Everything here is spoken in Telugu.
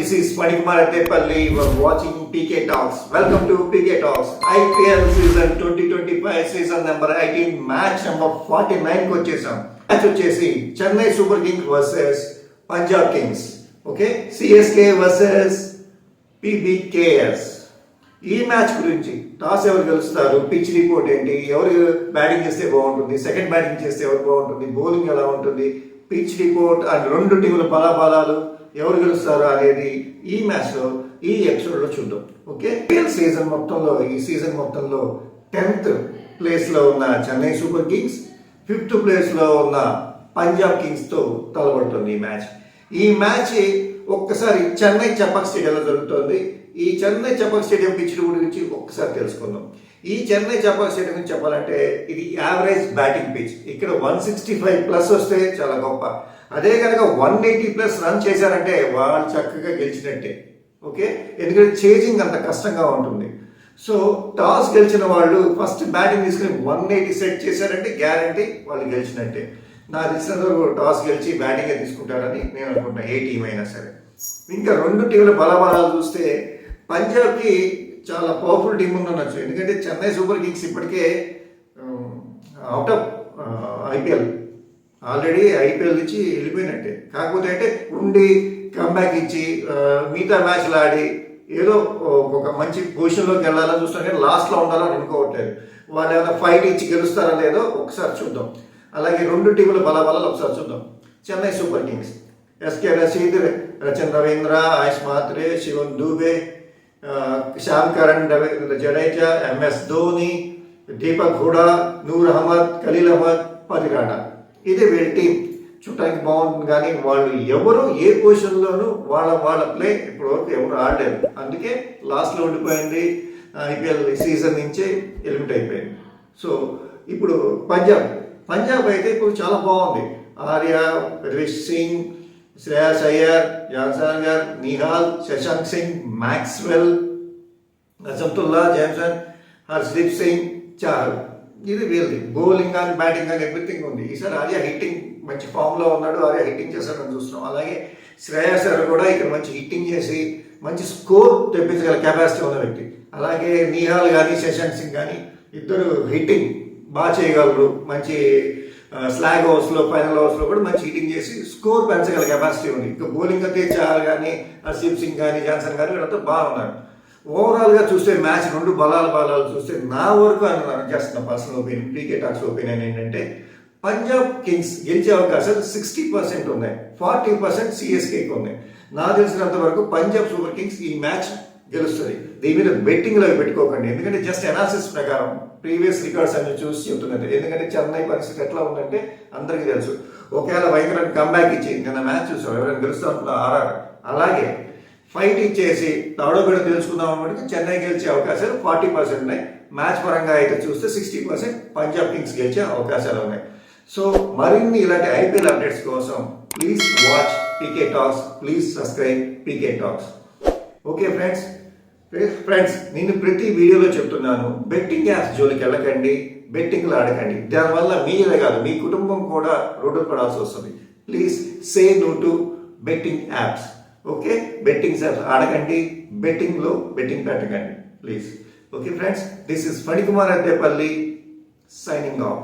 this is Panikumar Attepalli. You are watching PK Talks. Welcome to PK Talks. IPL season 2025 season number 18 match number 49 కి వచ్చేసాం. మ్యాచ్ వచ్చేసి Chennai super kings versus Punjab kings. Okay, CSK versus PBKS. ఈ మ్యాచ్ గురించి టాస్ ఎవరు గెలుస్తారు, పిచ్ రిపోర్ట్ ఏంటి, ఎవరు బ్యాటింగ్ చేస్తే బాగుంటుంది, సెకండ్ బ్యాటింగ్ చేస్తే ఎవరు బాగుంటుంది, బౌలింగ్ ఎలా ఉంటుంది, పిచ్ రిపోర్ట్ అండ్ రెండు టీముల బలాబలాలు ఎవరు గెలుస్తారు అనేది ఈ మ్యాచ్లో ఈ ఎపిసోడ్లో చూద్దాం. ఓకే, ఈ సీజన్ మొత్తంలో 10th ప్లేస్లో ఉన్న చెన్నై సూపర్ కింగ్స్ 5th ప్లేస్లో ఉన్న పంజాబ్ కింగ్స్తో తలబడుతుంది ఈ మ్యాచ్ ఒక్కసారి చెన్నై చపాక్ స్టేడియంలో జరుగుతుంది. ఈ చెన్నై చపాక్ స్టేడియం పిచ్ గురించి ఒక్కసారి తెలుసుకుందాం. ఈ చెన్నై చపాక్ స్టేడియం గురించి చెప్పాలంటే ఇది యావరేజ్ బ్యాటింగ్ పిచ్. ఇక్కడ 165+ వస్తే చాలా గొప్ప. అదే కనుక 180+ రన్ చేశారంటే వాళ్ళు చక్కగా గెలిచినట్టే. ఓకే, ఎందుకంటే చేజింగ్ అంత కష్టంగా ఉంటుంది. సో టాస్ గెలిచిన వాళ్ళు ఫస్ట్ బ్యాటింగ్ తీసుకుని 180 సెట్ చేశారంటే గ్యారంటీ వాళ్ళు గెలిచినట్టే. నాకు తెలిసినంత టాస్ గెలిచి బ్యాటింగ్ తీసుకుంటారని నేను అనుకుంటున్నా, ఏ టీం అయినా సరే. ఇంకా రెండు టీంల బలబలాలు చూస్తే పంజాబ్కి చాలా పవర్ఫుల్ టీం ఉండొచ్చు. ఎందుకంటే చెన్నై సూపర్ కింగ్స్ ఇప్పటికే out of IPL already IPL నుంచి వెళ్ళిపోయినట్టే. కాకపోతే అంటే ఉండి కంబ్యాక్ ఇచ్చి మిగతా మ్యాచ్లు ఆడి ఏదో ఒక మంచి పొజిషన్లోకి వెళ్ళాలని చూస్తాం, కానీ లాస్ట్లో ఉండాలని అనుకోవట్లేదు. వాళ్ళు ఏమైనా ఫైట్ ఇచ్చి గెలుస్తారా లేదో ఒకసారి చూద్దాం. అలాగే రెండు టీముల బలాబలాలు ఒకసారి చూద్దాం. Chennai super kings Shaik Rasheed, Rachin Ravindra, Ayush Mhatre, Shivam Dube, Sam Curran Jadeja, MS Dhoni, Deepak Hooda, Noor Ahmad, Khaleel Ahmed, Pathirana. ఇదే వీళ్ళ టీం. చూడటానికి బాగుంటుంది, కానీ వాళ్ళు ఎవరు ఏ పొజిషన్లోనూ వాళ్ళ ప్లే ఇప్పటివరకు ఎవరు ఆడలేదు. అందుకే లాస్ట్లో ఉండిపోయింది. ఐపీఎల్ సీజన్ నుంచే ఎలిమిట్ అయిపోయింది. సో ఇప్పుడు పంజాబ్ అయితే ఇప్పుడు చాలా బాగుంది. ఆర్య, రిష్ సింగ్, శ్రేయాస్ అయ్యర్, జాన్సన్ గారు, నిహాల్, శశాంక్ సింగ్, మ్యాక్స్వెల్, అజంతుల్లా, జేమ్సన్, హర్షదీప్ సింగ్, చాహల్. ఇది వీళ్ళది. బౌలింగ్ కానీ బ్యాటింగ్ కానీ ఎవ్రీథింగ్ ఉంది. ఈసారి ఆర్య హిట్టింగ్ మంచి ఫామ్లో ఉన్నాడు. ఆర్య హిట్టింగ్ చేస్తాడని చూస్తున్నాం. అలాగే శ్రేయాస్ గారు కూడా ఇక్కడ మంచి హిట్టింగ్ చేసి మంచి స్కోర్ తెప్పించగల కెపాసిటీ ఉన్న వ్యక్తి. అలాగే నిహాల్ కానీ శశాంక్ సింగ్ కానీ ఇద్దరు హిట్టింగ్ బాగా చేయగలరు. మంచి స్లాగ్ ఓవర్స్లో, ఫైనల్ ఓవర్స్లో కూడా మంచి హిట్టింగ్ చేసి స్కోర్ పెంచగల కెపాసిటీ ఉంది. ఇంకా బౌలింగ్ అయితే చాహల్ కానీ, హర్షదీప్ సింగ్ కానీ, జాన్సన్ కానీ వీళ్ళంతా బాగున్నారు. ఓవరాల్గా చూస్తే మ్యాచ్ రెండు బలాలు చూస్తే నా వరకు అని చేస్తున్న పర్సనల్ ఒపీనియన్, పీకే టాక్స్ ఒపీనియన్ ఏంటంటే పంజాబ్ కింగ్స్ గెలిచే అవకాశాలు 60% ఉన్నాయి, 40% సిఎస్కేకి ఉన్నాయి. నాకు తెలిసినంత వరకు పంజాబ్ సూపర్ కింగ్స్ ఈ మ్యాచ్ గెలుస్తుంది. దీని మీద బెట్టింగ్లో పెట్టుకోకండి, ఎందుకంటే జస్ట్ అనాలిసిస్ ప్రకారం ప్రీవియస్ రికార్డ్స్ అన్ని చూసి చెప్తున్నది. ఎందుకంటే చెన్నై పరిస్థితి ఎట్లా ఉందంటే అందరికీ తెలుసు. ఒకవేళ భయంకరమైన కంబ్యాక్ ఇచ్చి నిన్న మ్యాచ్ చూసాం, ఎవరైనా గెలుస్తూ ఉంటున్నా ఆర్ఆర్. అలాగే ఫైట్ ఇచ్చేసి తాడోబెడ తెలుసుకుందాం అన్నమాట చెన్నై గెలిచే అవకాశాలు 40% ఉన్నాయి. మ్యాచ్ పరంగా అయితే చూస్తే 60% పంజాబ్ కింగ్స్ గెలిచే అవకాశాలు ఉన్నాయి. సో మరిన్ని ఇలాంటి ఐపీఎల్ అప్డేట్స్ కోసం please watch PK talks, please subscribe PK talks. Okay friends, నేను ప్రతి వీడియోలో చెప్తున్నాను, బెట్టింగ్ యాప్స్ జోలికి వెళ్ళకండి, బెట్టింగ్లు ఆడకండి. దానివల్ల మీరే కాదు మీ కుటుంబం కూడా రోడ్డు పడాల్సి వస్తుంది. Please say no to betting apps. Okay, betting apps ఆడకండి, బెట్టింగ్ పెట్టకండి please. Okay friends, this is Panikumar Attepalli signing off.